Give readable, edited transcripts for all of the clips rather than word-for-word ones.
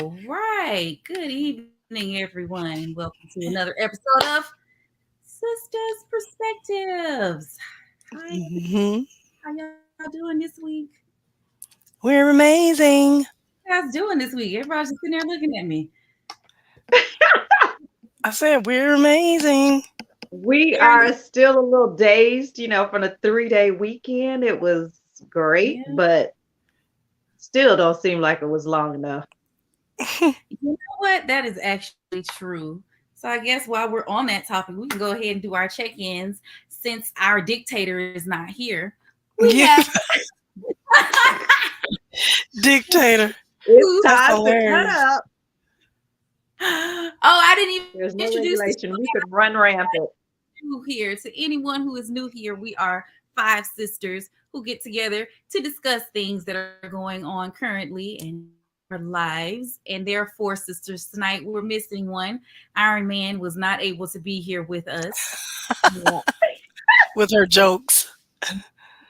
All right. Good evening, everyone, and welcome to another episode of Sistas Perspectives. Hi, Hmm. how y'all doing this week? We're amazing. How you guys doing this week? Everybody's just sitting there looking at me. I said we're amazing. We Are you? are still a little dazed, from the 3-day weekend. It was great, Yeah. but still don't seem like it was long enough. You know what? That is actually true. So I guess while we're on that topic, we can go ahead and do our check-ins since our dictator is not here. We Yeah, have dictator. It's who That's time to cut hilarious. up. Oh, I didn't even There's no introduce the regulation. We could run rampant. new here. To anyone who is new here, we are five sisters who get together to discuss things that are going on currently in our lives. And there are four sisters tonight. We're missing one. Iron Man was not able to be here with us. Yeah. With her jokes.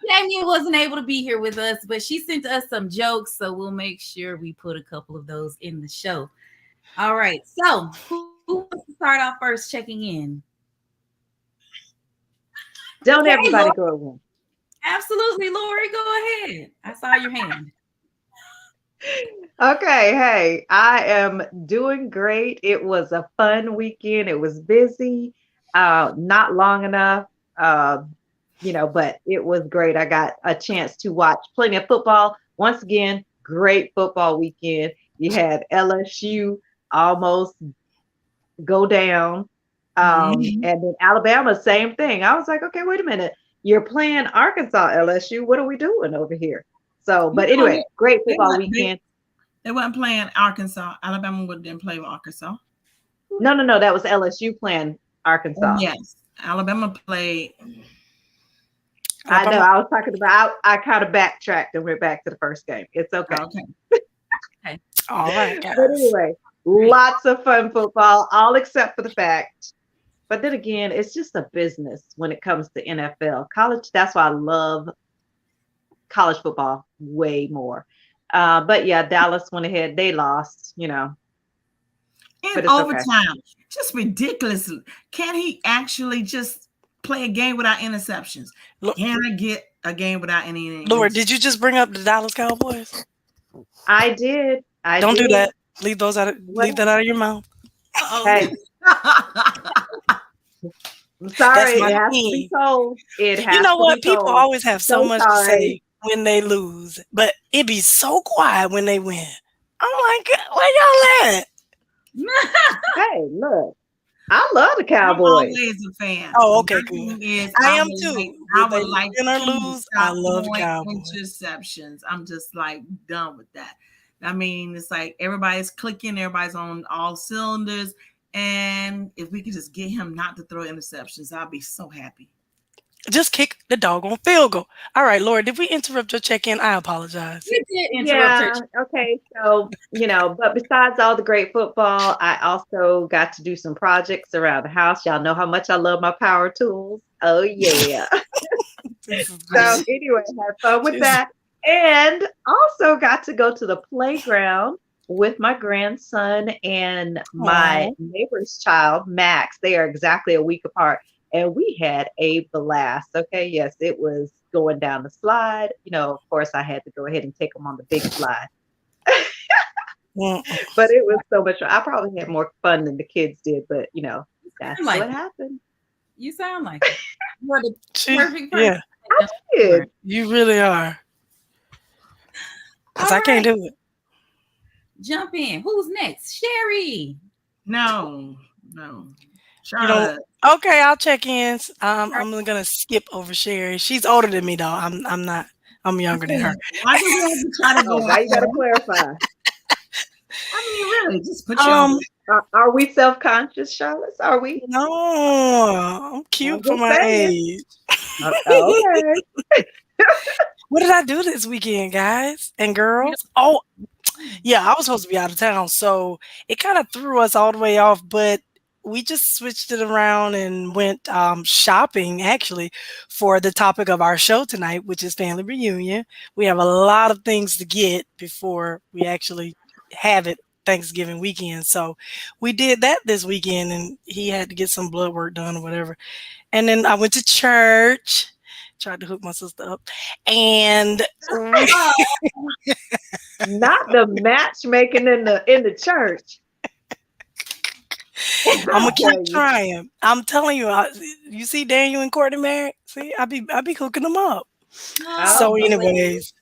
Jamie wasn't able to be here with us, but she sent us some jokes, so we'll make sure we put a couple of those in the show. All right. So, who wants to start off first checking in? Don't Okay, Lori. everybody go at once. Absolutely, Lori. Go ahead. I saw your hand. Okay, hey, I am doing great. It was a fun weekend. It was busy, not long enough, uh, but it was great. I got a chance to watch plenty of football. Once again, great football weekend. You had LSU almost go down, Mhm. and then Alabama, same thing. I was like, okay, wait a minute. You're playing Arkansas, LSU. What are we doing over here? So, but No, anyway, great they football weren't. weekend. They weren't playing Arkansas. Alabama didn't play with Arkansas. No. That was LSU playing And Arkansas. yes, Alabama played. I know. Alabama. I was talking about. I kind of backtracked and went back to the first game. It's okay. Okay. Okay. All right, But guys. anyway, lots of fun football, all except for the fact. But then again, it's just a business when it comes to NFL. College, that's why I love college football way more. But yeah, Dallas went ahead. They lost, In but it's okay. overtime. Just ridiculous. Can he actually just play a game without interceptions? Look, Can I get a game without any Lord, did you just bring up the Dallas Cowboys? I did. I Don't do did. that. Leave those out. Leave Well, that out of your mouth. Uh-oh. hey, I'm That's sorry. my It has to be team. told. It You has know to be what? People told. always have so So much to sorry. say when they lose, but it be so quiet when they win. I'm like, where y'all at? Hey, look, I love the I'm Cowboys. always a fan. Oh, My okay, good. thing is I I am would like too. I Whether they would like win the or team to lose, I stop love the throwing Cowboys. interceptions. I'm just like done with that. I mean, it's like everybody's clicking, everybody's on all cylinders. And if we could just get him not to throw interceptions, I'll be so happy. Just kick the doggone field goal. All right, Lord, did we interrupt your check-in? I apologize. You did interrupt her. Yeah, okay. So, but besides all the great football, I also got to do some projects around the house. Y'all know how much I love my power tools. Oh, yeah. This is So, great. anyway, had fun with She's that. And also got to go to the playground with my grandson and my oh, neighbor's child, Max. They are exactly a week apart. And we had a blast. Okay. Yes, it was going down the slide. Of course, I had to go ahead and take them on the big slide, mm-mm. but it was so much fun. I probably had more fun than the kids did, but You that's sound like what it. happened. You sound like it. You are the She, perfect person. yeah, I did. you really are. All Cause I can't right. do it. Jump in. Who's next? Sherry. No. You don't. Charlotte. Okay, I'll check in. All I'm gonna skip over Sherry. She's older than me though. I'm not. I'm younger than her. Why do we have to try to Oh, go now out you got to there? clarify. I mean, really, just put your Um, Are we self conscious, Charlotte? Are we? no, I'm I'm cute for just my saying. age. Okay. What did I do this weekend, guys and right. girls? Oh, yeah, I was supposed to be out of town, so it kind of threw us all the way off, but we just switched it around and went shopping actually for the topic of our show tonight, which is family reunion. We have a lot of things to get before we actually have it Thanksgiving weekend. So we did that this weekend, and he had to get some blood work done or whatever. And then I went to church, tried to hook my sister up, and we, Oh, not the matchmaking in the church. I'm I gonna keep tell you. trying. I'm telling you, you see Daniel and Courtney married. See, I be hooking them up. Oh, So, Oh, anyways,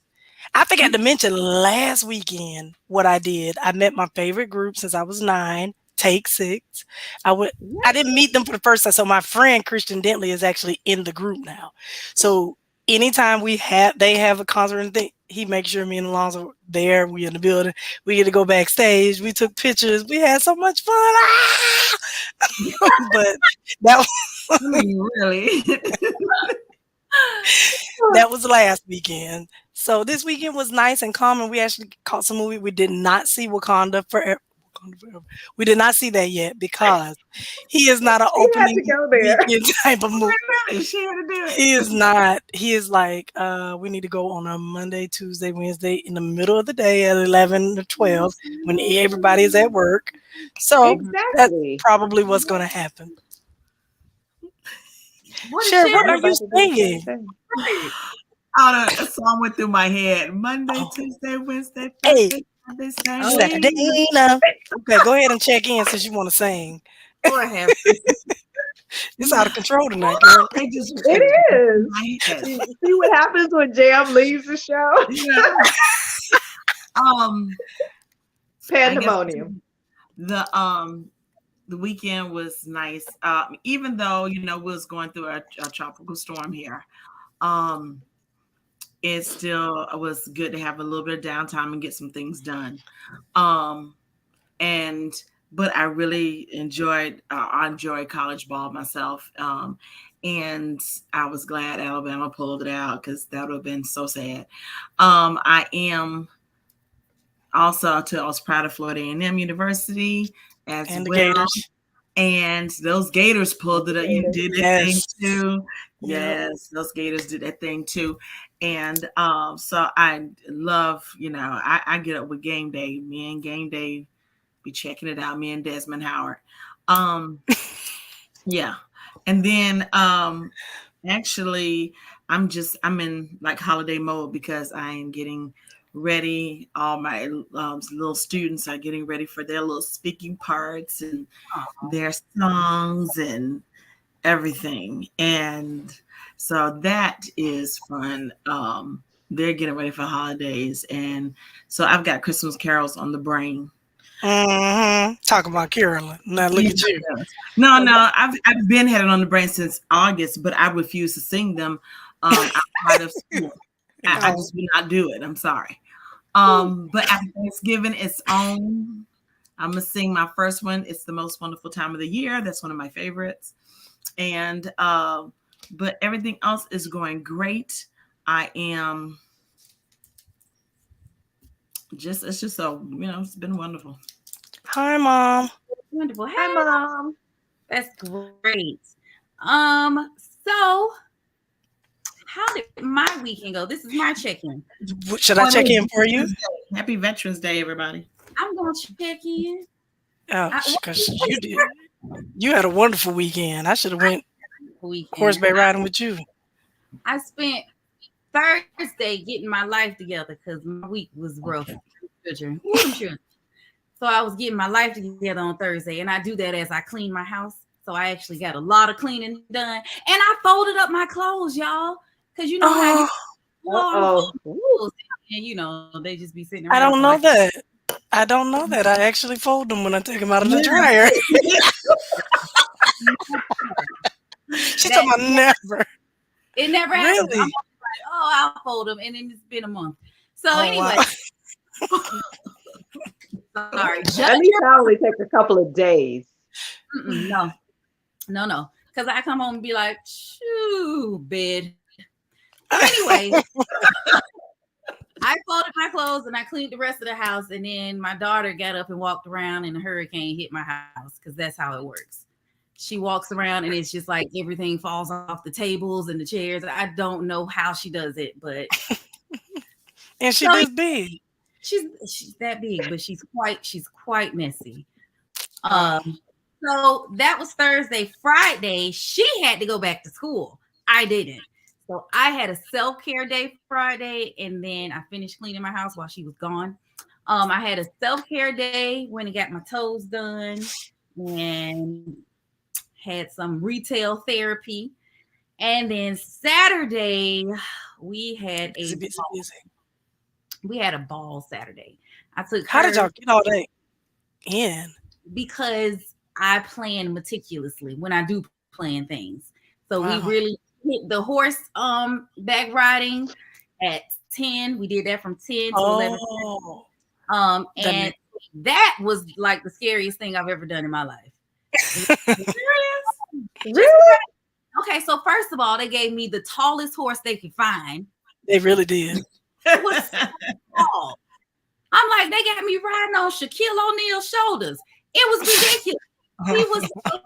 I forgot to mention last weekend what I did. I met my favorite group since I was 9, Take Six. I would I what? didn't meet them for the first time. So my friend Christian Dentley is actually in the group now. So anytime they have a concert and thing, he makes sure me and Alonzo are there. We in the building. We get to go backstage. We took pictures. We had so much fun. Ah! But that I mean, really. that was last weekend. So this weekend was nice and calm, and we actually caught some movie. We did not see Wakanda Forever. Wakanda Forever. We did not see that yet because he is not an she had opening to go there. weekend type of movie. Really, she had to do it. He is not. He is like, we need to go on a Monday, Tuesday, Wednesday in the middle of the day at 11 to 12 when everybody is at work. So that's Exactly. probably what's going to happen. What is Sure, what Sharon are you Everybody do the same saying? thing. doing? Oh, a song went through my head. Monday, Oh, Tuesday, Wednesday, hey, Thursday, Friday, Oh, Saturday. Saturday. Okay, go ahead and check in since you want to sing. Lord have mercy. It's out of control tonight, girl. It It just went through is. my head. See what happens when Jam leaves the show? Yeah. Um, I guess Pandemonium. the the weekend was nice. Even though we was going through a tropical storm here, um, it still was good to have a little bit of downtime and get some things done. Um, and but I really enjoyed I enjoyed college ball myself. And I was glad Alabama pulled it out because that would have been so sad. I am also I was proud of Florida A&M University as And the well. Gators. And those Gators pulled it up. You did that thing Yes. too. Yep. Yes, those Gators did that thing too. And so I love, I get up with game day. Me and game day be checking it out. Me and Desmond Howard. Um, yeah. And then actually I'm in like holiday mode because I am getting ready. All my little students are getting ready for their little speaking parts and their songs and everything. And so that is fun. They're getting ready for holidays. And so I've got Christmas carols on the brain. Talk about Carolyn. Now look Yeah. at you. No, I've been had it on the brain since August, but I refuse to sing them outside of school. I Oh, just will not do it. I'm sorry. But after Thanksgiving, it's on. I'm gonna sing my first one. It's the most wonderful time of the year. That's one of my favorites. And but everything else is going great. I am it's just so it's been wonderful. hi, Mom. Wonderful. Hi, Hey, Mom. that's great. So how did my weekend go? This is my check-in. Should I check in for you? Veterans Day. Happy Veterans Day, everybody. I'm gonna check in. Oh, I, because you did. You had a wonderful weekend. I should have went weekend. horseback riding with you. I spent Thursday getting my life together because my week was rough. Children. Ooh, them children. So I was getting my life together on Thursday, and I do that as I clean my house. So I actually got a lot of cleaning done, and I folded up my clothes, y'all, because you know how you Uh-oh. clothes, and they just be sitting I around. don't So know that. I don't know that. I actually fold them when I take them out of the dryer. She that, told me never. it never happens. I'm Really? like, oh, I'll fold them, and then it's been a month. So Oh, anyway, wow. sorry, At least I only take a couple of days. no, because I come home and be like, shoo, bed. So anyway, I folded my clothes and I cleaned the rest of the house, and then my daughter got up and walked around, and a hurricane hit my house because that's how it works. She walks around and it's just like everything falls off the tables and the chairs. I don't know how she does it, but And she so this big. she's that big, but she's quite messy. Wow. Um, so that was Thursday. Friday, she had to go back to school. I didn't. So I had a self-care day Friday, and then I finished cleaning my house while she was gone. I had a self-care day, went and got my toes done, and had some retail therapy. And then Saturday, we had Busy, a busy, busy. we had a ball Saturday. I took How did her y'all get all that in? because I plan meticulously when I do plan things. So we Wow. really hit the horse back riding at 10. We did that from 10 to 11. Oh, that And that was like the scariest thing I've ever done in my life. Serious? Just Really? okay, so first of all, they gave me the tallest horse they could find. they really did. It was so tall. I'm like, they got me riding on Shaquille O'Neal's shoulders. It was ridiculous. He was so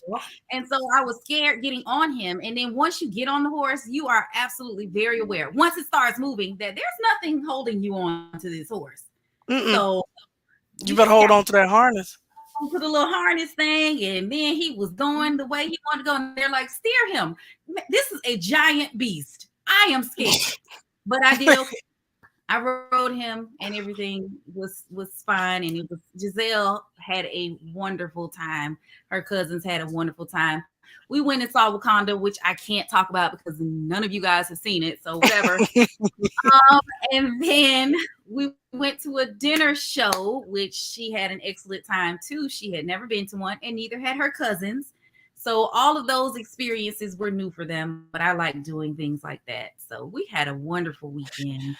tall. And so I was scared getting on him. And then once you get on the horse, you are absolutely very aware. Once it starts moving, that there's nothing holding you on to this horse. Mm-mm. So You you better just hold got on to that harness. to the little harness thing, and then he was going the way he wanted to go. And they're like, steer him. This is a giant beast. I am scared. But I did okay. I rode him and everything was fine. And it was Giselle had a wonderful time. Her cousins had a wonderful time. We went and saw Wakanda, which I can't talk about because none of you guys have seen it. So whatever. And then we went to a dinner show, which she had an excellent time too. She had never been to one, and neither had her cousins. So all of those experiences were new for them, but I like doing things like that. So we had a wonderful weekend.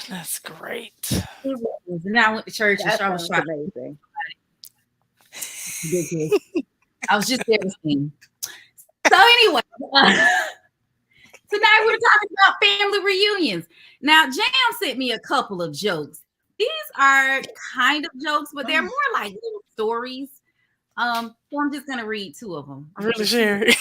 That's great. It was. And I went to church and That Shaw was sounds trying amazing. to I was just there to sing. So anyway, tonight we're talking about family reunions. Now, Jam sent me a couple of jokes. These are kind of jokes, but they're more like little stories. So I'm just gonna read two of them. Really, Sherry?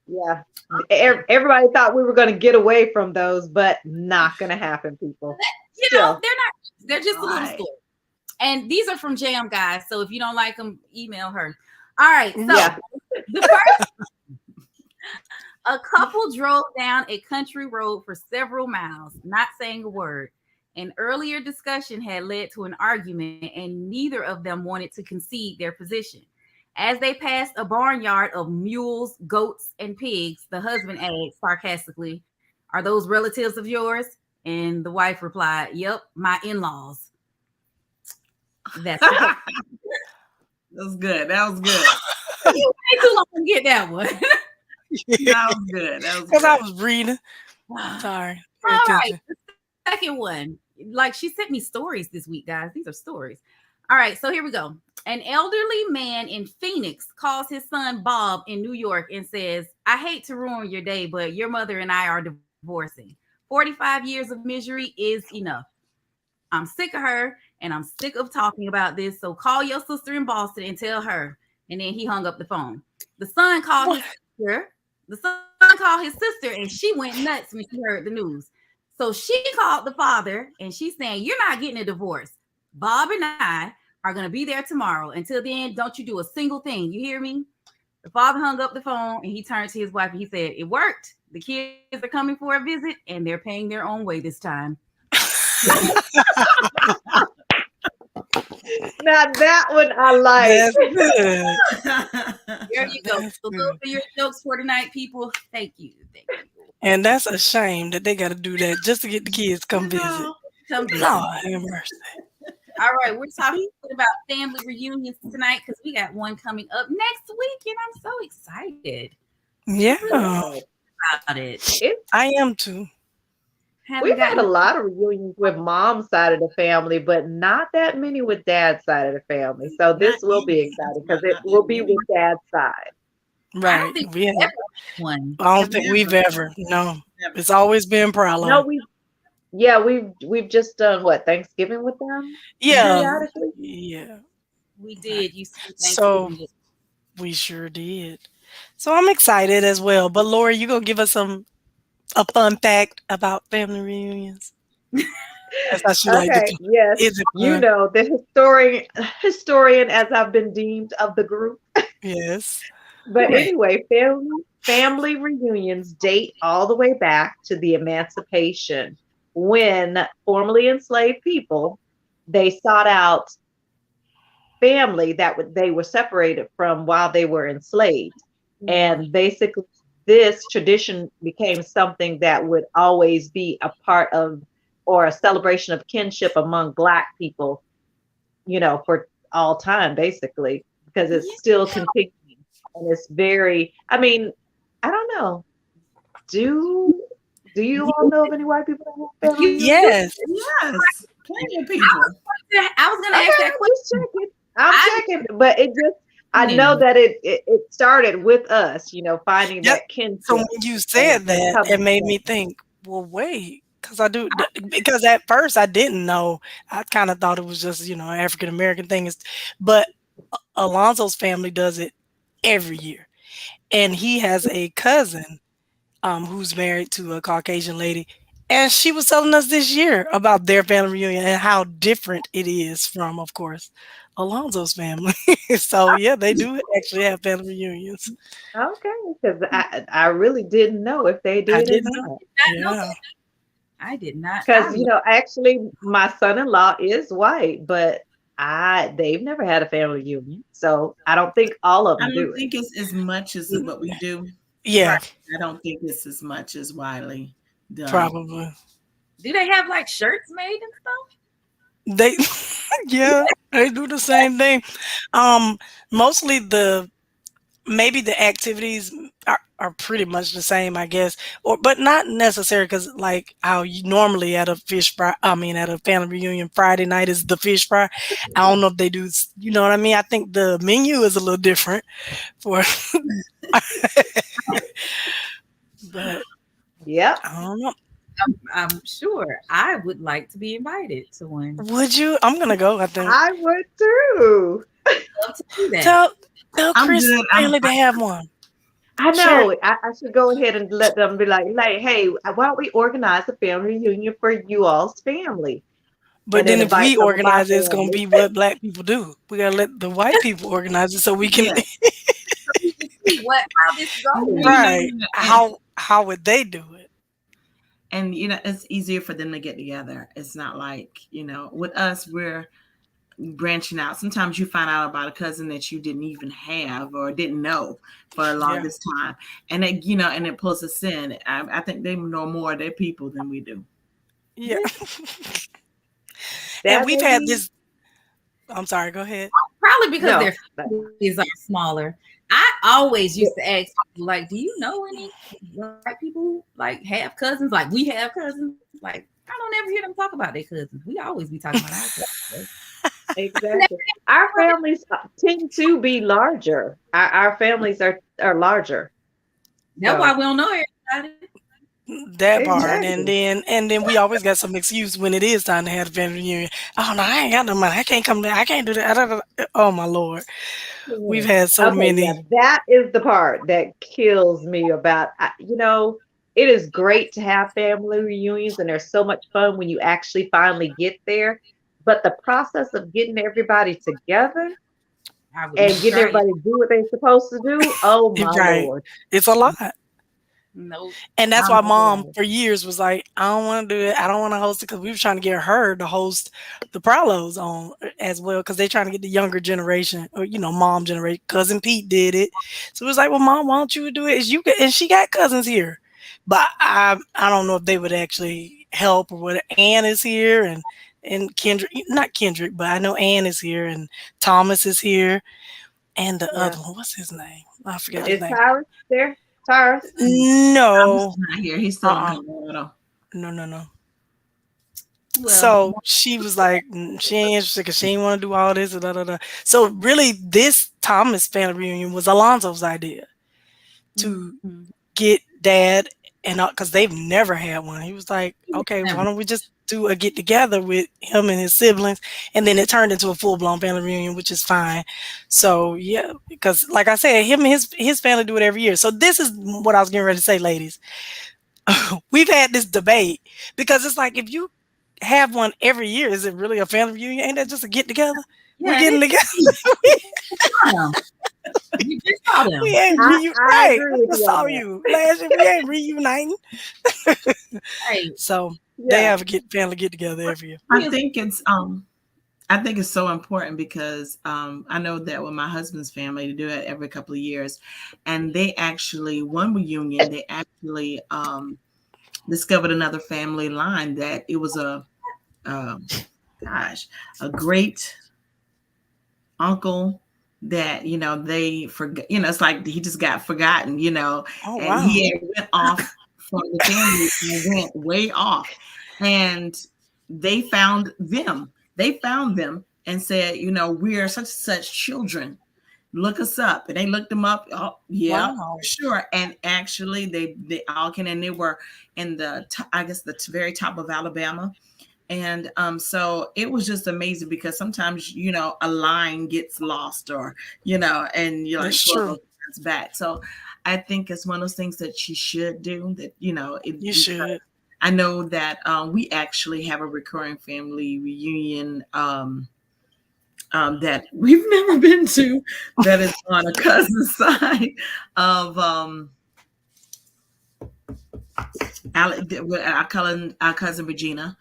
Yeah. Everybody thought we were going to get away from those, but not going to happen, people. You know, Still. they're not. They're just a little Right. story. And these are from Jam, guys. So if you don't like them, email her. All right. So Yeah. the first, a couple drove down a country road for several miles, not saying a word. An earlier discussion had led to an argument, and neither of them wanted to concede their position. As they passed a barnyard of mules, goats, and pigs, the husband asked sarcastically, "Are those relatives of yours?" And the wife replied, "Yep, my in-laws." That's it. That was good. That was good. You wait too long to get that one. That was good. That was Because I good. was reading. All Sorry. Pay right, attention. the second one. Like she sent me stories this week, guys. These are stories. All right, so here we go. An elderly man in Phoenix calls his son Bob in New York and says, "I hate to ruin your day, but your mother and I are divorcing. 45 years of misery is enough. I'm sick of her and I'm sick of talking about this. So call your sister in Boston and tell her." And then he hung up the phone. The son called his sister. The son called his sister and she went nuts when she heard the news. So she called the father and she's saying, "You're not getting a divorce. Bob and I are going to be there tomorrow. Until then, don't you do a single thing. You hear me?" The father hung up the phone and he turned to his wife and he said, "It worked. The kids are coming for a visit and they're paying their own way this time." Now that one I like. That's good. There you go. That's So good. those are your jokes for tonight, people. Thank you. Thank you. And that's a shame that they got to do that just to get the kids to come visit. Come visit. Lord have mercy. All right, we're talking about family reunions tonight because we got one coming up next week, and I'm so excited Yeah, about it. I am too. We've had a lot of reunions with mom's side of the family, but not that many with dad's side of the family. So this will be exciting because it will be with dad's side. I Right. don't think We have, ever one. I don't think we've ever. No. Never. It's always been Prolo. No, we've just done what, Thanksgiving with them Yeah. periodically. Yeah. We did. You see, So Thanksgiving. we sure did. So I'm excited as well. But Laura, you gonna give us a fun fact about family reunions? That's how she like Okay, to. yes. Is it You fun? know, the historian as I've been deemed of the group. Yes. But Correct. anyway, family reunions date all the way back to the emancipation when formerly enslaved people they sought out family that they were separated from while they were enslaved. Right. And basically this tradition became something that would always be a part of or a celebration of kinship among black people, for all time basically, because it's Yeah. still continuing. And it's very, I mean, I don't know. Do do you all know of any white people that have family You, reunions? Yes. Yes, plenty of I people. I was gonna Okay, ask that I'm just question. checking. I'm I checking, but it just I don't know anyway. that it started with us, finding Yep. that So kinship when you and said that, it coming made me together. think, well, wait, because because at first I didn't know. I kind of thought it was just, African American thing is, but Alonzo's family does it every year. And he has a cousin who's married to a Caucasian lady. And she was telling us this year about their family reunion and how different it is from, of course, Alonzo's family. So yeah, they do actually have family reunions. Okay, because I really didn't know if they I did or didn't know. not. Not know Yeah. that. I did not. Because actually, my son-in-law is white, but I they've never had a family reunion, so I don't think all of I them don't do it. think it's as much as Mm, what we do. yeah, Right. I don't think it's as much as Wiley done. probably. Do they have like shirts made and stuff? They yeah, they do the same thing. Um, Mostly maybe the activities are pretty much the same, I guess, or but not necessary because like how you normally at a fish fry, I mean at a family reunion Friday night is the fish fry. I don't know if they do, you know what I mean? I think the menu is a little different for, but Yep, I don't know. I'm sure I would like to be invited to one. Would you? I'm gonna go. I think. I would too. Love to do that. Tell tell I'm Chris good. family to have one. I Sure, know. I should go ahead and let them be like, hey, why don't we organize a family reunion for you all's family, but and then then if invite we some of my organize it, it's gonna family. be what black people do. We gotta let the white people organize it so we can. Yeah, So we can see what how this goes. Right. How would they do it? and it's easier for them to get together. It's not like with us, we're branching out. Sometimes you find out about a cousin that you didn't even have or didn't know for the Yeah. longest time, and and it pulls us in. I think they know more of their people than we do. Yeah. Yeah, And That we've may had be this. I'm sorry, go ahead. probably because no, their but families are smaller. I always yeah, used to ask, like, do you know any white people who, like have cousins? Like we have cousins. Like I don't ever hear them talk about their cousins. We always be talking about our cousins. exactly. Our families tend to be larger. Our families are larger. That's why So we don't know everybody. That part. And exactly. then we always got some excuse when it is time to have the family reunion. Oh no, I ain't got no money. I can't come there. I can't do that. Oh my Lord. We've Mm. had so Okay, yeah, many. that is the part that kills me about, it is great to have family reunions and there's so much fun when you actually finally get there. But the process of getting everybody together I would and never getting try it. everybody to do what they're supposed to do, oh my Right. Lord. It's a lot. Nope. And that's Oh why my mom God. for years was like, I don't want to do it. I don't want to host it because we were trying to get her to host the Pralos on as well because they're trying to get the younger generation or mom generation. Cousin Pete did it, so it was like, well, mom, why don't you do it? Is you and she got cousins here, but I don't know if they would actually help or what. Ann is here and Kendrick, not Kendrick, but I know Ann is here and Thomas is here and the Yeah. other one, what's his name? I forget his Is name. Tyrus there? Tyrus? Thomas No, is not here. He's still in uh-uh, Colorado. no. Well, So she was like, she ain't interested because she ain't want to do all this. Da, da, da. So really, this Thomas family reunion was Alonzo's idea to mhm. get dad and because they've never had one. He was like, Yeah, okay, why never. don't we just do a get together with him and his siblings? And then it turned into a full blown family reunion, which is fine. So yeah, because like I said, him and his family do it every year. So this is what I was getting ready to say, ladies. We've had this debate because it's like if you have one every year. Is it really a family reunion? Ain't that just a get together? We're Yeah, getting it together. is. Saw them. You just saw We them. ain't I right. agree I with just you on saw that. you last year. We ain't reuniting. Right. So they Yeah. have a family get together every year. I Feels think it's I think it's so important because I know that with my husband's family, they do it every couple of years, and they actually one reunion they actually discovered another family line that it was a um, gosh a great uncle that they forgot, it's like he just got forgotten, Oh and wow. he had went off from the family and went way off, and they found them and said, we are such and such children, look us up. And they looked them up. Oh yeah, Wow. sure. And actually they all can, and they were in I guess the very top of Alabama. And so it was just amazing because sometimes a line gets lost, or and you're like That's pulling true. those friends back. So I think it's one of those things that she should do, that You because should. I know that we actually have a recurring family reunion that we've never been to, that is on a cousin's side of our cousin Regina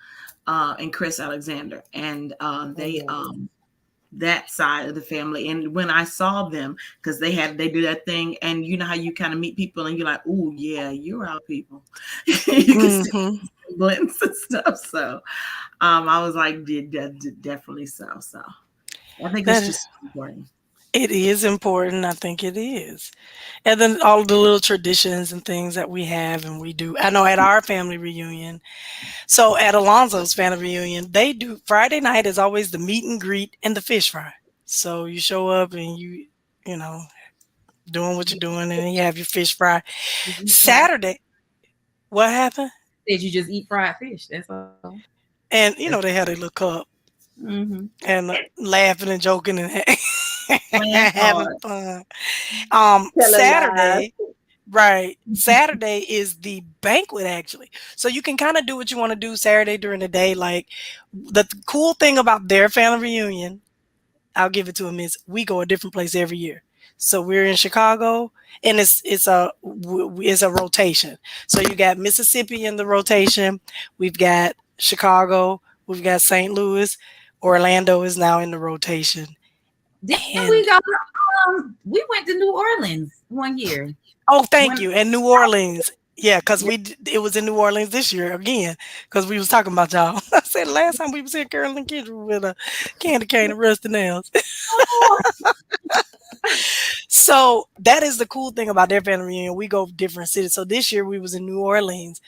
and Chris Alexander, and Oh they yeah. that side of the family. And when I saw them, because they do that thing, and you know how you kind of meet people and you're like, oh yeah, you're our people. You can see Hmm. blends and stuff. So I was like, definitely so. I think That it's is. just important. It is important. I think it is. And then all the little traditions and things that we have and we do. I know at our family reunion, so at Alonzo's family reunion, they do Friday night is always the meet and greet and the fish fry. So you show up and you know, doing what you're doing and then you have your fish fry. you eat fried. Saturday, what happened? Said you just eat fried fish. That's all. And That's, they had a little cup mm-hmm. and laughing and joking and Playing having cards. fun. Telling lies. Saturday, right. Saturday is the banquet actually. So you can kind of do what you want to do Saturday during the day. Like the cool thing about their family reunion, I'll give it to them, is we go a different place every year. So we're in Chicago, and it's a rotation. So you got Mississippi in the rotation. We've got Chicago. We've got St. Louis. Orlando is now in the rotation. Didn't we And go? We went to New Orleans one year. oh, thank When you. And New Orleans. Yeah, because it was in New Orleans this year again, because we was talking about y'all. I said last time we was here, Carolyn Kendra with a candy cane and rusty nails. oh, So that is the cool thing about their family reunion. We go different cities. So this year we was in New Orleans,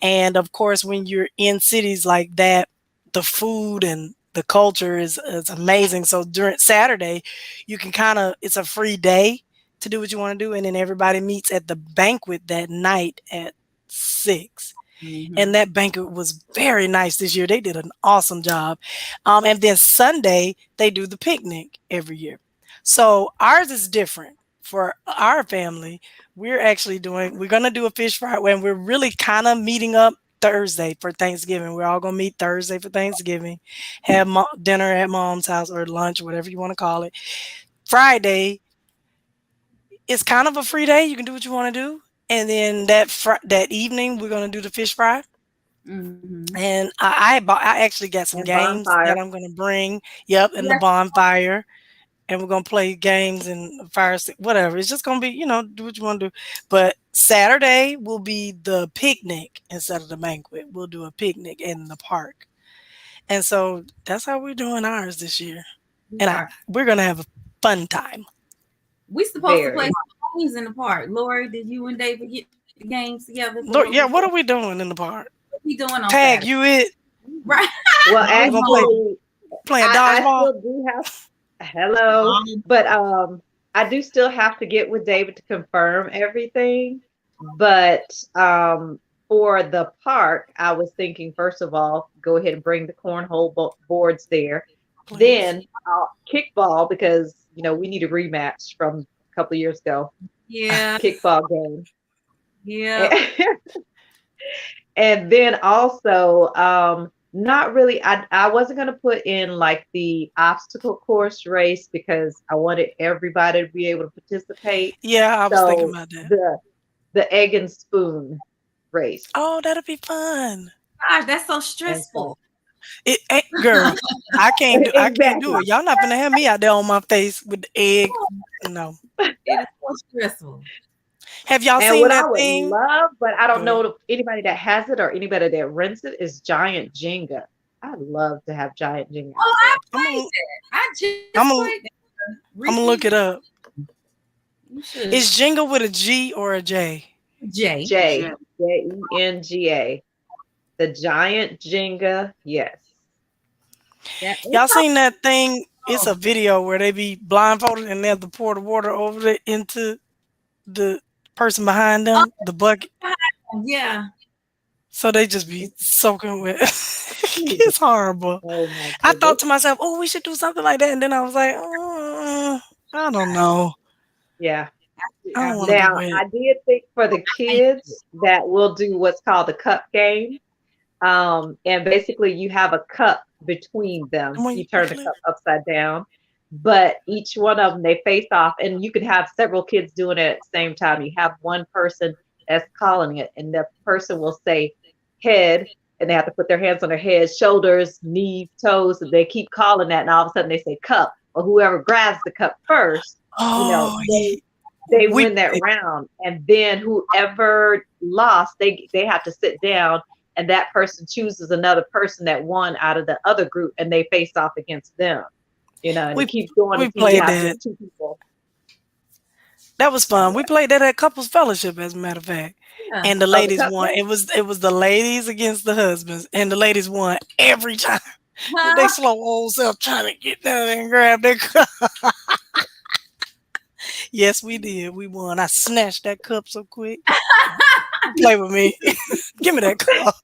and of course, when you're in cities like that, the food and the culture is amazing. So during Saturday, you can it's a free day to do what you want to do, and then everybody meets at the banquet that night at 6. mm-hmm. And that banquet was very nice this year. They did an awesome job. And then Sunday they do the picnic every year. So ours is different. For our family, we're gonna do a fish fry when we're really kind of meeting up Thursday for Thanksgiving. We're all gonna meet Thursday for Thanksgiving, have dinner at mom's house or lunch, whatever you want to call it. Friday is kind of a free day. You can do what you want to do. And then that evening, we're gonna do the fish fry. Mm-hmm. And I actually got some And games that bonfire. I'm gonna bring. Yep, and the Yes. bonfire, and we're gonna play games and whatever. It's just gonna be, do what you want to do. But Saturday will be the picnic instead of the banquet. We'll do a picnic in the park, and so that's how we're doing ours this year. We And are. we're gonna have a fun time. We supposed to play Very. some games in the park. Lori, did you and David get the games together for what we Lord, yeah, what are we doing in the park? what we doing on Tag Saturday? you it. Right. Well, We're gonna play actually, playing I dodgeball. still do have hello, but I do still have to get with David to confirm everything. But for the park, I was thinking first of all, go ahead and bring the cornhole boards there. Please. Then kickball because we need a rematch from a couple of years ago, Yeah. kickball game. Yeah. And then also Not really. I wasn't gonna put in like the obstacle course race because I wanted everybody to be able to participate. Yeah, I was thinking So about that. the egg and spoon race. Oh, that'll be fun. Gosh, that's so And so stressful. It ain't girl. I can't do exactly. it. Y'all not gonna have me out there on my face with the egg. Oh, No. it is so stressful. Have y'all And seen what I that would thing? love, but I Go don't ahead. know anybody that has it or anybody that rents it, is giant Jenga. I'd love to have giant Jenga out Oh, I there. I'm played gonna that. I just I'm played gonna that I'm gonna look recently. it up. You should. Is Jingle with a G or a J? Jay. J Jet. Jenga. The giant Jenga. Yes. That it's Y'all seen that thing? It's a all video where they be blindfolded and they have to pour the water over it into the person behind them, the bucket. yeah. So they just be soaking with. It's horrible. Oh my I thought goodness. to myself, "Oh, we should do something like that," and then I was like, I don't know. Yeah. I don't want to be Now, wet. I did think for the kids that we'll do what's called the cup game. And basically, you have a cup between them. Come on, You you turn the flip. cup upside down, but each one of them they face off, and you can have several kids doing it at the same time. You have one person that's calling it, and the person will say head, and they have to put their hands on their head, shoulders, knees, toes, and they keep calling that, and all of a sudden they say cup, or whoever grabs the cup first, you know, Oh, they we win that round, and then whoever lost, they have to sit down, and that person chooses another person that won out of the other group, and they face off against them. You know, and it we keeps going we until you played have that. just two people. That was fun. We Yeah. played that at couples fellowship, as a matter of fact. Yeah. And the Oh, the ladies won. cupcake. It was the ladies against the husbands, and the ladies won every time. With they Huh? slow old self trying to get down there and grab their cup. Yes, we did. We won. I snatched that cup so quick. Play with me. Give me that cup.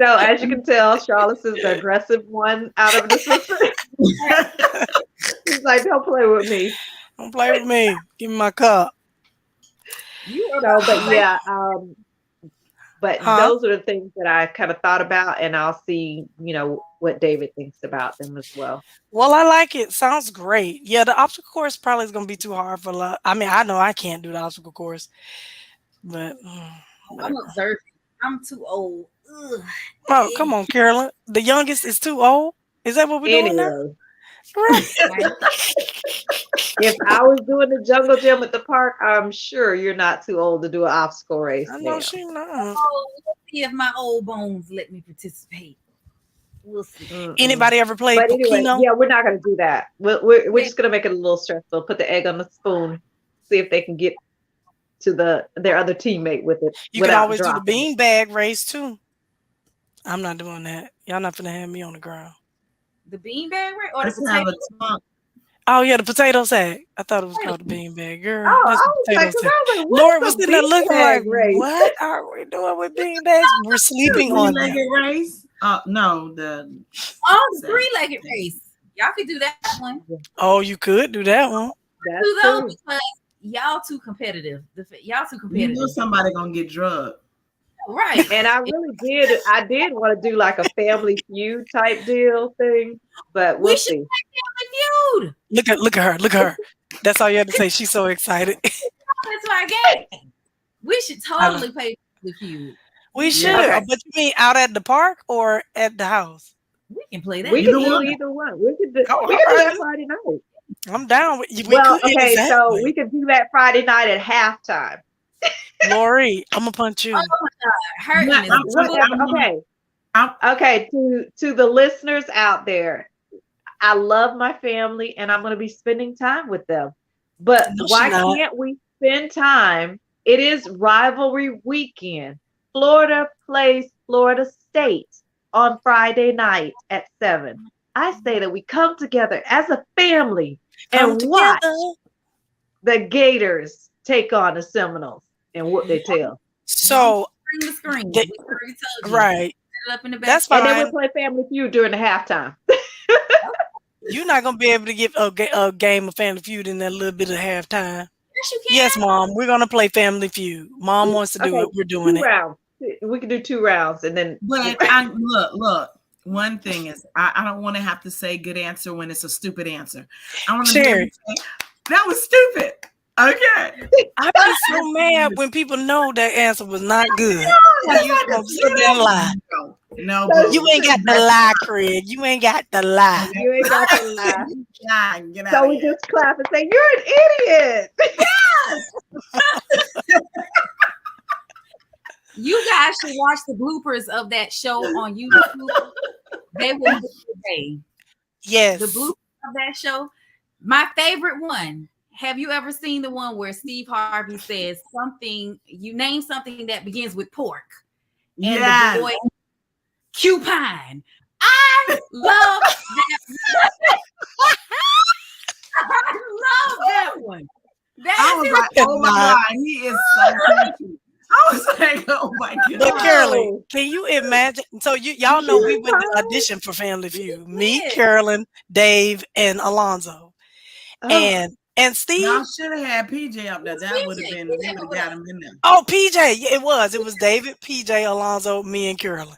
So as you can tell, Charlotte is the aggressive one out of the sister. She's like, "Don't play with me." Don't play with me. Give me my cup. You were So, about but to say, yeah, but Huh? those are the things that I kind of thought about, and I'll see, what David thinks about them as well. Well, I like it. Sounds great. Yeah, the obstacle course probably is gonna be too hard for a lot. I mean, I know I can't do the obstacle course, but I'm whatever. observing. I'm too old. Ugh. Oh, come on, Carolyn. The youngest is too old. Is that what we're doing now? Anyway, Right. Right? if I was doing the jungle gym at the park, I'm sure you're not too old to do an obstacle race, I know ma'am. she not. Oh, let's see if my old bones let me participate. We'll see. Mm-mm. Anybody ever played But anyway, Pokino? yeah, we're not going to do that. We're Yeah. just going to make it a little stressful. Put the egg on the spoon, see if they can get to their other teammate with it You can without always do the dropping it. bean bag race too. I'm not doing that. Y'all not finna have me on the ground. The beanbag right or the Let's have potato? a talk. Oh yeah, the potato sack. I thought it was Potato. called the bean bag. Oh, Girl, that's I the was potato like, because sack. I was like, what Lord is was a sitting there looking like, beanbag race? what are we doing with bean bags? We're sleeping on them. Three-legged race? No, the Oh, the say, three-legged race. Y'all could do that one. Oh, you could do that one. That's Do those true. because y'all too competitive. Y'all too you know competitive. somebody gonna get drugged. Right. And I did want to do like a family feud type deal thing, but We we'll should see. play Family Feud. Look at her. Look at her. That's all you have to say. She's so excited. That's my game. We should I know. totally play Family Feud. We should. Yeah. Okay. But you mean out at the park or at the house? We can play that. We could Either do one. either one. We could do, Oh, we all could do that right. Friday night. I'm down with you. We Well, could okay, so exactly. we could do that Friday night at halftime. Lori, I'm gonna punch Oh you. my God. Hurting Yeah, is good. Whatever. Okay. I'm- Okay, to the listeners out there, I love my family and I'm going to be spending time with them. But No, she why not. can't we spend time? It is rivalry weekend. Florida plays Florida State on Friday night at 7. I say that we come together as a family Come and watch together. the Gators take on the Seminoles and whoop their tail. So Bring the screen. they, We already told you. right. Set it up in the back. That's And then we'll fine. play Family Feud during the halftime. You're not gonna be able to give a game of Family Feud in that little bit of halftime. Yes, you Yes, can. Mom, we're gonna play Family Feud. Mom wants to do Okay, it. We're doing two it. rounds. We can do 2 rounds and then. But I look. One thing is, I don't want to have to say good answer when it's a stupid answer. I want to be able to Cherry, say that was stupid. Okay. I be so mad when people know that answer was not good. That's You like gonna a sit there and lie. No, That's You boo. ain't got the lie, Craig. You ain't got the lie. You ain't got to lie. God, get out So of we here. just clap and say, "You're an idiot." You guys should watch the bloopers of that show on YouTube. They will make your day. The Yes. bloopers of that show. My favorite one. Have you ever seen the one where Steve Harvey says something? You name something that begins with pork, and Yes. the boy cupine. I love that. I love that one. I That was is like, oh my Cannot. God, he is so cute. I was like, oh my But God. Carolyn, Oh, can you imagine? So y'all know we went to cupine. audition for Family Feud. Me, it. Carolyn, Dave, and Alonzo. Oh, And Steve. Y'all should have had PJ up there. That would have PJ, been, we would have PJ got him in there. Oh, PJ. Yeah, it was. It was David, PJ, Alonzo, me, and Carolyn.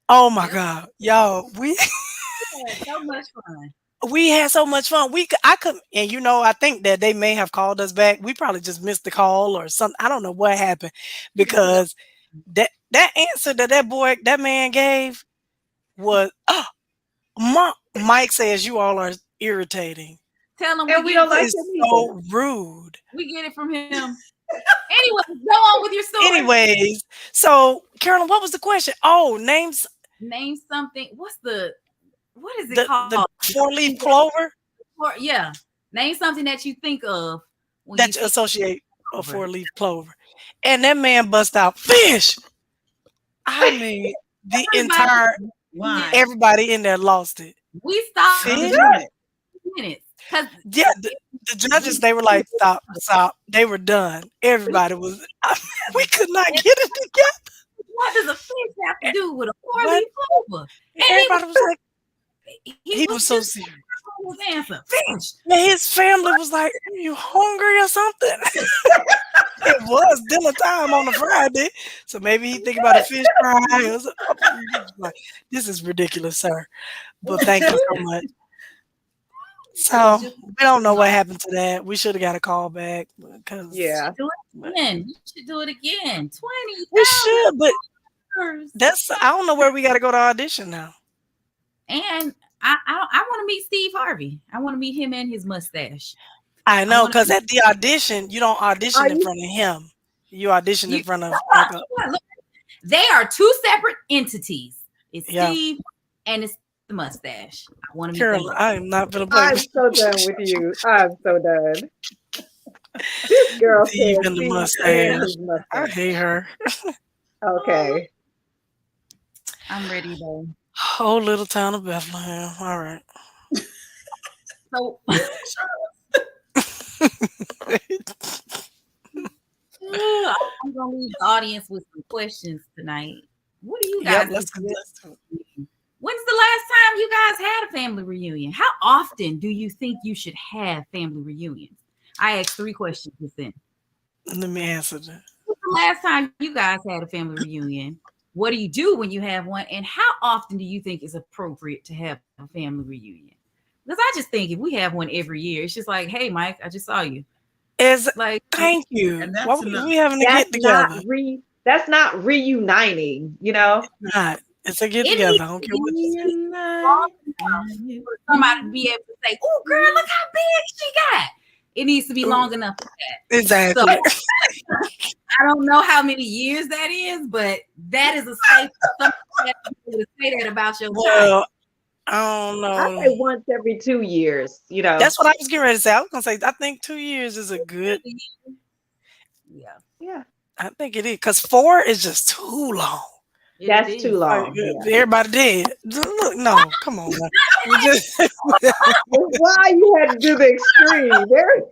Oh my Yep. God. Y'all, Yeah, so much fun. we had so much fun. I could, and I think that they may have called us back. We probably just missed the call or something. I don't know what happened You can put up. because that answer that man gave was, Mike says you all are irritating. Tell them we and we get it don't from like It's him either. so rude. we get it from him. Anyway, go on with your story. Anyways, so Carolyn, what was the question? Oh, names Name something. What is it the called? four leaf clover Yeah. Name something that you think of when you that you see associate a over. four leaf clover. And that man bust out fish. I mean, the Everybody, entire Why? everybody in there lost it. we stopped How for Fish? did it? 2 minutes because Yeah, the judges, they were like, stop, stop. They were done. Everybody was, we could not get it together. what does a fish have to do with a What? four-leaf clover? And Everybody was like, he he was was so just serious. his answer. Fish. And his family was like, are you hungry or something? It was dinner time on a Friday. So maybe he think about a fish fry or something. He was like, this is ridiculous, sir. But thank you so much. It was So just we don't know what happened to that. We should have got a call back because Yeah. do it again. You should do it again. we should, but $20,000. I don't know where we got to go to audition now. And I want to meet Steve Harvey. I want to meet him and his mustache. I I know, want because at the audition, you don't audition Are in you? front of him. You audition in you front of like a, look, they are two separate entities. It's yeah. Steve and it's the mustache. I want to meet Carol, them. I am not gonna play I'm with so done with you. I'm so done. This girl Steve said and the Steve and mustache. his I mustache. hate her. Okay. I'm ready though. Whole little town of Bethlehem. All right. So I'm gonna leave the audience with some questions tonight. What do you Yep, guys let's consider? do it. When's the last time you guys had a family reunion? How often do you think you should have family reunions? I asked 3 questions within. Let me answer that. When's the last time you guys had a family reunion? What do you do when you have one? And how often do you think is appropriate to have a family reunion? Because I just think if we have one every year, it's just like, hey, Mike, I just saw you. Is Like, thank you. And Why that's we enough. having to That's get together? not that's not reuniting, you know? Not. It's a get it together. needs I don't to care what you say. be long enough for somebody to be able to say, oh, girl, look how big she got. It needs to be long enough for that. Exactly. So I don't know how many years that is, but that is a safe to say that about your child. Well, I don't I know. say once every 2 years, you know? That's what I was getting ready to say. I was gonna say I think 2 years is a good. Yeah, Yeah. I think it is because 4 is just too long. it That's is. too Like, long. Yeah. everybody dead. Look, no, come on. Man. We just, That's why you had to do the extreme. There,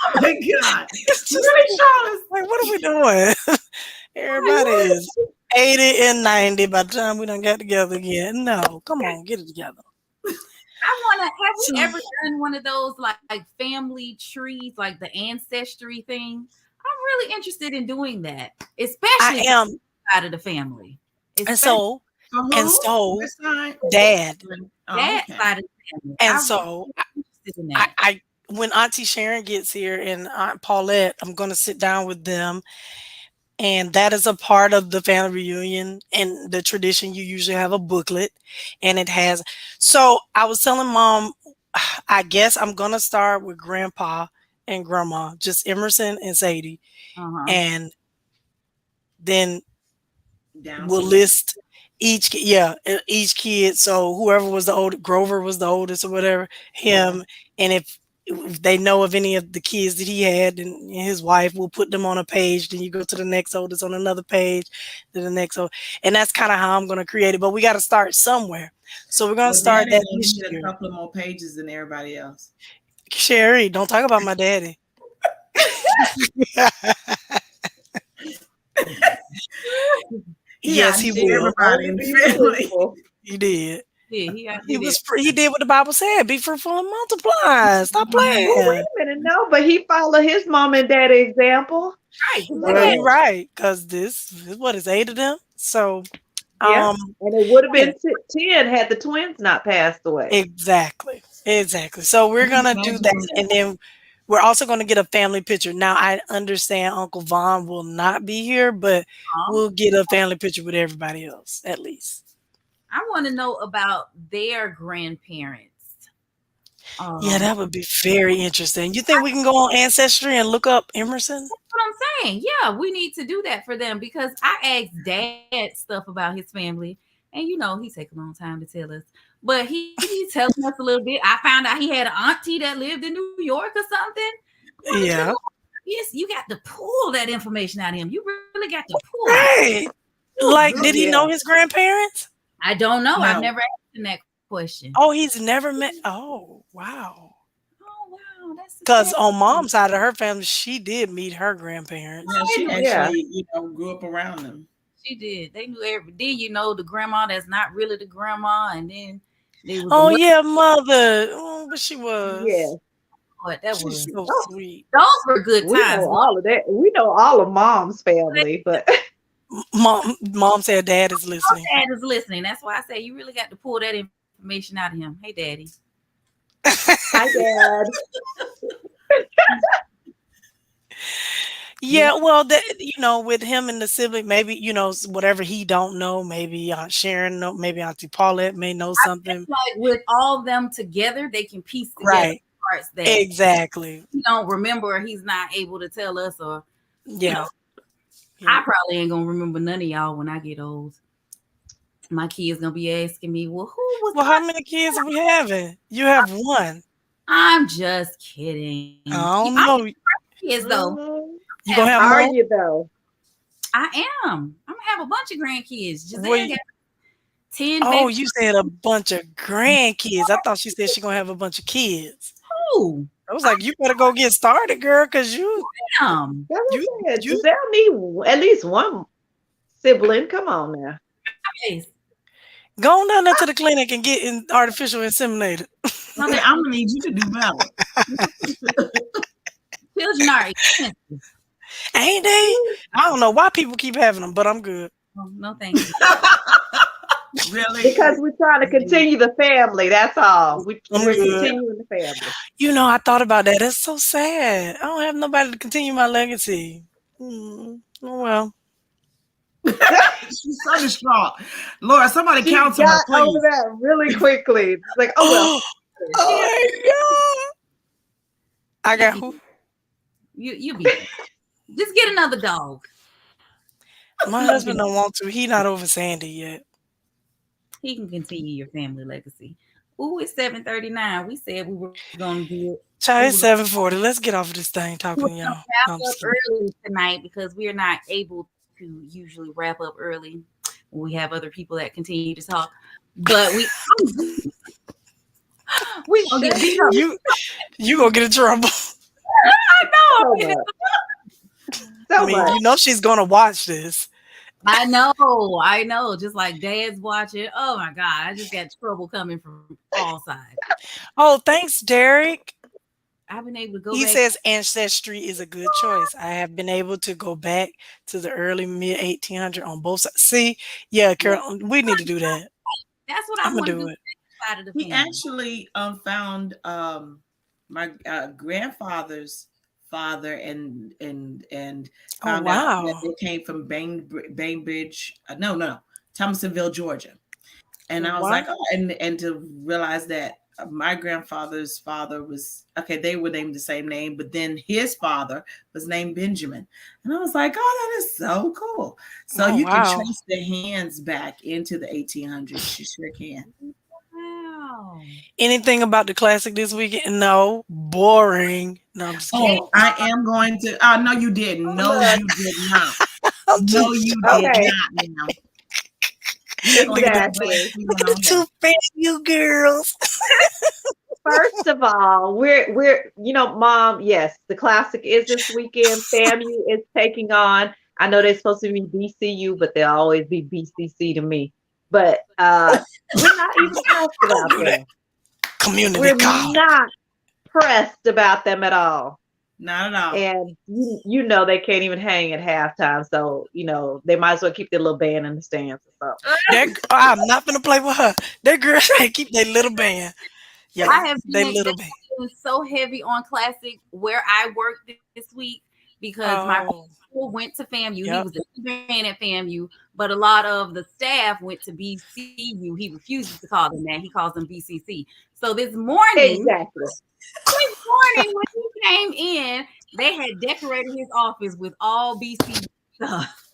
Oh my God. it's just Really, Charles? like, what are we doing? Everybody is 80 and 90 by the time we done got together again. No, come on, get it together. I want to. Have we So- ever done one of those like family trees, like the ancestry thing? I'm really interested in doing that, I especially am. side of the family, And especially so For and who? so Which side? dad. Oh, that okay. side of the family. And I'm so interested in I, that. I when Auntie Sharon gets here and Aunt Paulette, I'm gonna sit down with them, and that is a part of the family reunion and the tradition. You usually have a booklet, and it has. So I was telling mom, I guess I'm gonna start with grandpa and grandma, just Emerson and Sadie, Uh-huh. and then Down we'll to the list each kid. So whoever was the old Grover was the oldest or whatever, yeah. him. And if they know of any of the kids that he had and his wife, we'll put them on a page. Then you go to the next oldest on another page, to the next old, and that's kind of how I'm going to create it. But we got to start somewhere. So we're going to Well, start Daddy that gonna this need a year. couple of more pages than everybody else. Sherry, don't talk about my daddy. He Yes, he outdid will. everybody Only in the be family. fruitful. He did. Yeah, he outdid it. He did what the Bible said. Be fruitful and multiply. Stop Well, wait playing. a minute. No, but he followed his mom and daddy example. Right, 'cause they Well, had you're So, right, because this is what is eight of them. So, yeah. um, And it would have yeah, been 10 had the twins not passed away. exactly. So we're You gonna do that, imagine and then we're also gonna get a family picture. Now, I understand Uncle Vaughn will not be here, but mom. we'll get a family picture with everybody else at least. I want to know about their grandparents. Yeah, Um, that would be very interesting. You think we can go on Ancestry and look up Emerson? what I'm saying. Yeah, we need to do that for them because I asked Dad stuff about his family, and he take a long time to tell us. But he's telling us a little bit. I found out he had an auntie that lived in New York or something. I wanted to know. Yeah, Yes, you got to pull that information out of him. You really got to pull it. right. Pull it. Like, Oh, did he yeah. know his grandparents? I don't know. I've no. never asked him that question. Oh, he's never met. Oh, wow. Oh wow, that's Because sad. on mom's side of her family, she did meet her grandparents. Yeah, They she knew Yeah. actually, grew up around them. She did. They knew every. Then the grandma that's not really the grandma, and then there was the Oh mother. yeah, mother. Oh, but she was. Yes. What that She's was. so Oh, sweet. Those were good we times. know all of that. We know all of mom's family, but Mom said dad is listening. Dad is listening. That's why I say you really got to pull that information out of him. Hey, Daddy. hi, Dad. Yeah, well, with him and the sibling, maybe whatever he don't know, maybe Aunt Sharon know, maybe Auntie Paulette may know something. Like with all of them together, they can piece together Right. parts that Exactly. he don't remember or he's not able to tell us, or you Yeah. know, Yeah. I probably ain't gonna remember none of y'all when I get old. My kids gonna be asking me, "Well, who was Well, how Aunt?" many kids are we having? You have one. I'm just kidding. I I don't know. kids though. Mhm. You gonna have Are more? you though? I am. I'm gonna have a bunch of grandkids. Giselle Wait. got 10 Oh, baby. you said a bunch of grandkids. I thought she said she gonna have a bunch of kids. Who? I was like, you better go get started, girl, because Am. That's you what I said. you Giselle need at least one sibling. Come on now. Yes. go on down there to the clinic and get artificial inseminated. Honey, I'm gonna need you to do better. Children are expensive. Ain't they? I don't know why people keep having them, but I'm good. Oh, no, thank you. Really? Because we're trying to continue the family. That's all. I'm We're good. continuing the family. I thought about that. That's so sad. I don't have nobody to continue my legacy. Oh well. She's so distraught. Laura, somebody She counsel her, got over please. that really quickly. It's like, oh well. Oh my god! I got who? You be just get another dog. My husband don't want to. He not over Sandy yet. He can continue your family legacy. Ooh, it's 7:39. We said we were gonna do it. Child, it's 7:40. Let's get off of this thing We were talking to gonna y'all. wrap No, I'm up just kidding. early tonight because we are not able to usually wrap up early when we have other people that continue to talk. But we gonna get beat up. You gonna get in trouble. I So know. much. I So mean, much. she's gonna watch this. I know. Just like dad's watching. Oh my God. I just got trouble coming from all sides. Oh, thanks, Derek. I've been able to go He back. says Ancestry is a good choice. I have been able to go back to the early mid 1800 on both sides. See, yeah, Yeah. Carol, we need to do that. That's what I I'm gonna want to do do it. side of the He family. actually found my grandfather's father and Oh found out that wow. they came from Bainbridge. No, Thomasonville, Georgia. And I was Wow. like, oh, and to realize that my grandfather's father was okay. They were named the same name, but then his father was named Benjamin, and I was like, oh, that is so cool. So Oh you can wow. trace the hands back into the 1800s. You sure can. Wow. Anything about the classic this weekend? No. Boring. No, I'm just kidding. Oh, I am going to. No, you didn't. No, Look, you did not. I'm No, just you did okay, not, ma'am. We're not going look to at the have black exactly. people look at the on here. two fat you girls. First of all, we're Mom, yes, the classic is this weekend. FAMU is taking on. I know they're supposed to be BCU, but they'll always be BCC to me. But we're not even pressed Don't about do that. them. Community We're college. not pressed about them at all. Not at all. And you know they can't even hang at halftime, so they might as well keep their little band in the stands or I'm not gonna play with her. That girl keep their little band. Yep, I have they been little band. so heavy on classic where I worked this week because my Oh, school went to FAMU. He was yep. the band at FAMU, but a lot of the staff went to BCU. He refuses to call them that. He calls them BCC. So exactly. this morning when he came in, they had decorated his office with all BC stuff.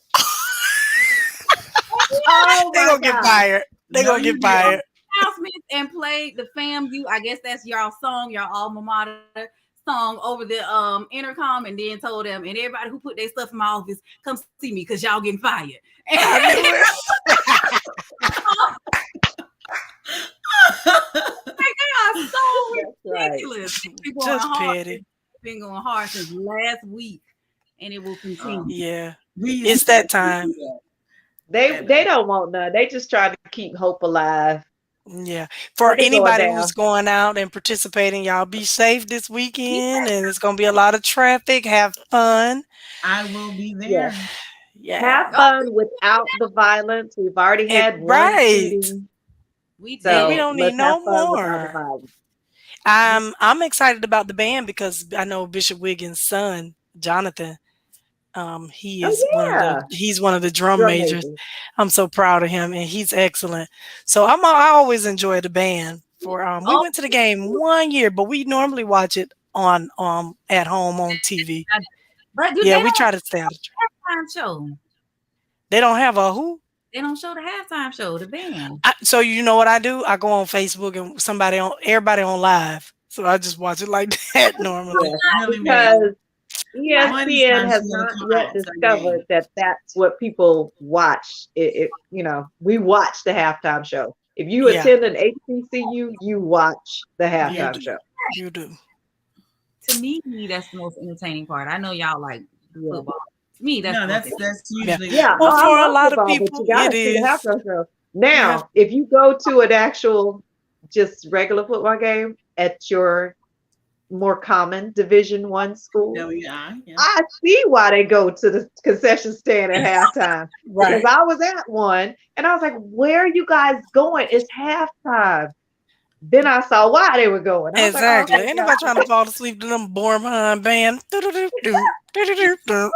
Oh They my gonna get God. fired. They No, gonna you get didn't. fired. Announcements and played the FAMU. I guess that's y'all song, y'all alma mater song over the intercom, and then told them and everybody who put their stuff in my office, come see me because y'all getting fired. I And knew it. they are so That's right. ridiculous. Been going Just hard. petty. Been going hard since last week, and it will um, continue. Yeah, we used it's to that actually time. do that. They don't want none. They just trying to keep hope alive. Yeah. How For they going anybody who's down? going out and participating, y'all be safe this weekend, and it's gonna be a lot of traffic. Have fun. I will be Yes. there. Have Yeah. Oh, fun without the violence. We've already And had one right. shooting, we And we did. so don't need let's have no fun without the more. violence. I'm excited about the band because I know Bishop Wiggins' son, Jonathan. Oh yeah, He's one of the drum drum majors. major. I'm so proud of him, and he's excellent. So I always enjoy the band. For we Oh, went to the game 1 year, but we normally watch it on at home on TV. but do Yeah, they we don't try to stay out of trouble. have halftime show? They don't have a who. They don't show the halftime show. The band. So you know what I do? I go on Facebook and everybody on live. So I just watch it like that normally. Yes, Really, Mary. because One of these ESPN times has you got to not come yet out for a discovered game. that that's what people watch. We watch the halftime show. If you Yeah, attend an HBCU, you watch the you halftime do. show. You do. To me, that's the most entertaining part. I know y'all like the Yeah. football. To me, that's No, the most that's Yeah. usually Yeah, Well, oh, I for a love lot of football, but people, you it gotta see the is. halftime show. You have Now, if you go to an actual just regular football game at your more common Division 1 school, WI. Yeah. I see why they go to the concession stand at halftime because right. I was at one and I was like, "Where are you guys going? It's halftime." Then I saw why they were going. I was like, "Oh, Exactly. okay, Ain't nobody gotcha." trying to fall asleep to them boring behind band. Doo-doo-doo-doo, doo-doo-doo-doo.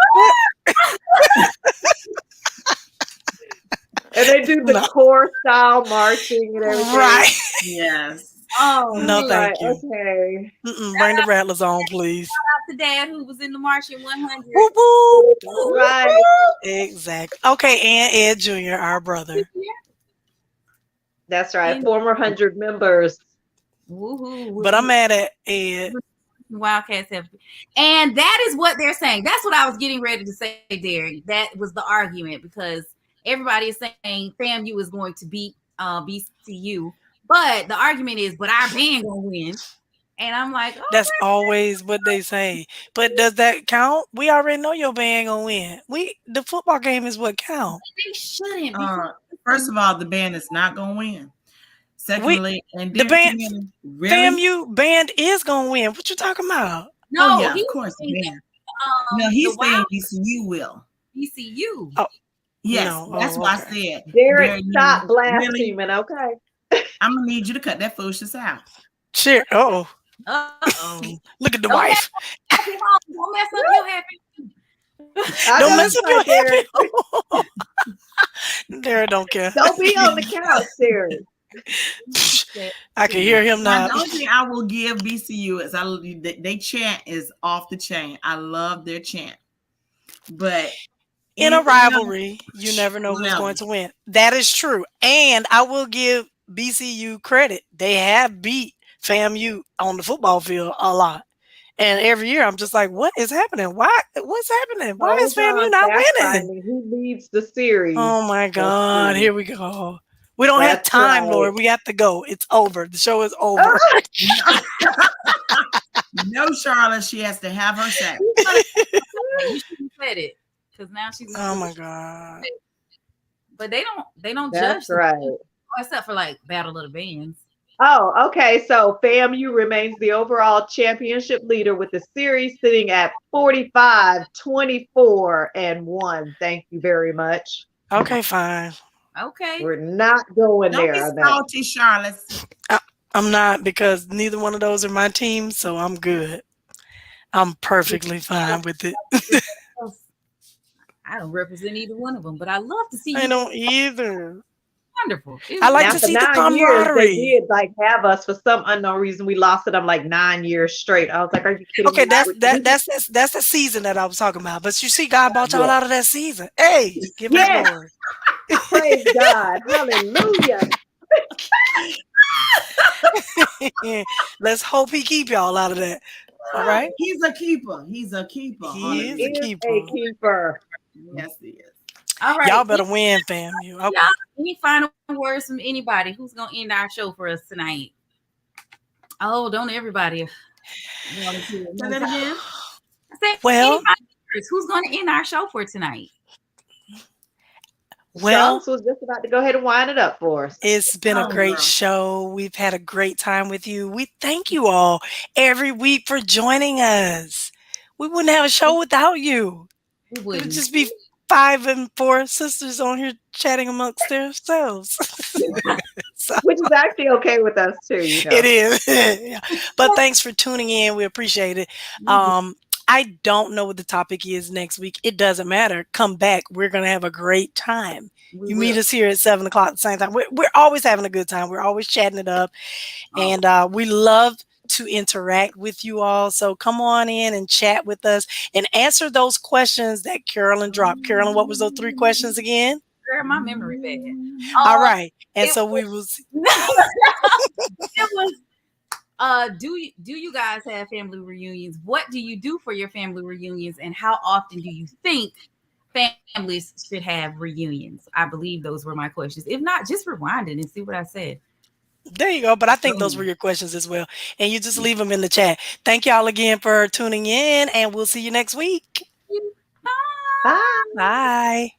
And they do the No. core style marching and everything. Right. Yes. I oh No, was man. like, thank you. okay. Bring the rattlers on, please. To dad who was in the Martian 100. Whoop whoop. Right. Exactly. Okay, and Ed Jr., our brother. That's right. And Former 100 members. But I'm woohoo. mad at Ed. Wildcats have, and that is what they're saying. That's what I was getting ready to say, Derek. That was the argument because everybody is saying FAMU is going to beat BCU, but the argument is, but our band gonna win. And I'm like, oh, That's always what they say. But does that count? We already know your band gonna win. The football game is what count. they shouldn't Uh, because First of all, the band is not going to win. We Secondly, and the then band really? FAMU band is gonna win. What you talking about? Oh No, yeah, of he's course, saying man. No, the he's saying Wild BCU will. VCU. Oh Yes, no. that's Oh why I okay. said, Derek, Derek, stop really? blaspheming, okay? I'm gonna need you to cut that foolishness out. Sure. Oh, Uh-oh. look at the Don't mess wife. up happy home. Don't mess up your happy. I Don't know mess that's up right, your Derek. happy. Derek don't care. Don't be on the couch, Derek. I can hear him Now, now. the only thing I will give BCU is they chant is off the chain. I love their chant, but In a anything else, rivalry, you never know who's whatever. going to win. That is true. And I will give BCU credit. They have beat FAMU on the football field a lot. And every year I'm just like, what is happening? What's happening? Why is Hold FAMU on, not fact winning? finding. Who leads the series? Oh my Let's God. see. Here we go. We don't have That's time, right. Lord. We have to go. It's over. The show is over. Ah, No, no, Charlotte, she has to have her say. You shouldn't have said it because now she's in a Oh my position. God. But they don't judge that's the right. except for like Battle of the Bands. Oh, okay. So FAMU remains the overall championship leader with the series sitting at 45, 24, and 1. Thank you very much. Okay, fine. Okay. We're not going Don't be there on that. salty, Charlotte. I, I'm not because neither one of those are my team, so I'm good. I'm perfectly fine with it. I don't represent either one of them, but I love to see I you don't either. wonderful. I like Now, to for see the 9 years, they camaraderie. did like have us for some unknown reason. We lost to them like 9 years straight. I was like, "Are you kidding Okay, me?" that's that that's the season that I was talking about. But you see, God brought y'all Yeah. out of that season. Hey, give him Yes. glory. Praise God. Hallelujah. Let's hope he keep y'all out of that. All right. He's a keeper. He's a keeper. He He is a Hallelujah. is a keeper. keeper. Yes, he is. All right. Y'all better win, fam. You okay? Y'all, any final words from anybody? Who's gonna end our show for us tonight? Oh, don't everybody volunteer at Say one that time. again. I said, any Well, final words? Who's gonna end our show for tonight? well, Charles was just about to go ahead and wind it up for us. it's been a Oh, great girl. show. We've had a great time with you. We thank you all every week for joining us. We wouldn't have a show without you. We It would wouldn't. just be 5 and 4 sisters on here chatting amongst themselves. So Which is actually okay with us too. it is. Yeah. But thanks for tuning in. We appreciate it. We do. Um, I don't know what the topic is next week. It doesn't matter. Come back. We're gonna have a great time. We You will. meet us here at 7 o'clock at the same time. We're always having a good time. We're always chatting it up. Oh, And we love to interact with you all. So come on in and chat with us and answer those questions that Carolyn dropped. Carolyn, what was those 3 questions again? girl, my memory bad. All right. And It so was, we was it was do you guys have family reunions? What do you do for your family reunions, and how often do you think families should have reunions? I believe those were my questions. If not, just rewind it and see what I said. there you go. But I think those were Boom. your questions as well. And you just leave them in the chat. Thank y'all again for tuning in, and we'll see you next week. Bye. Bye. Bye.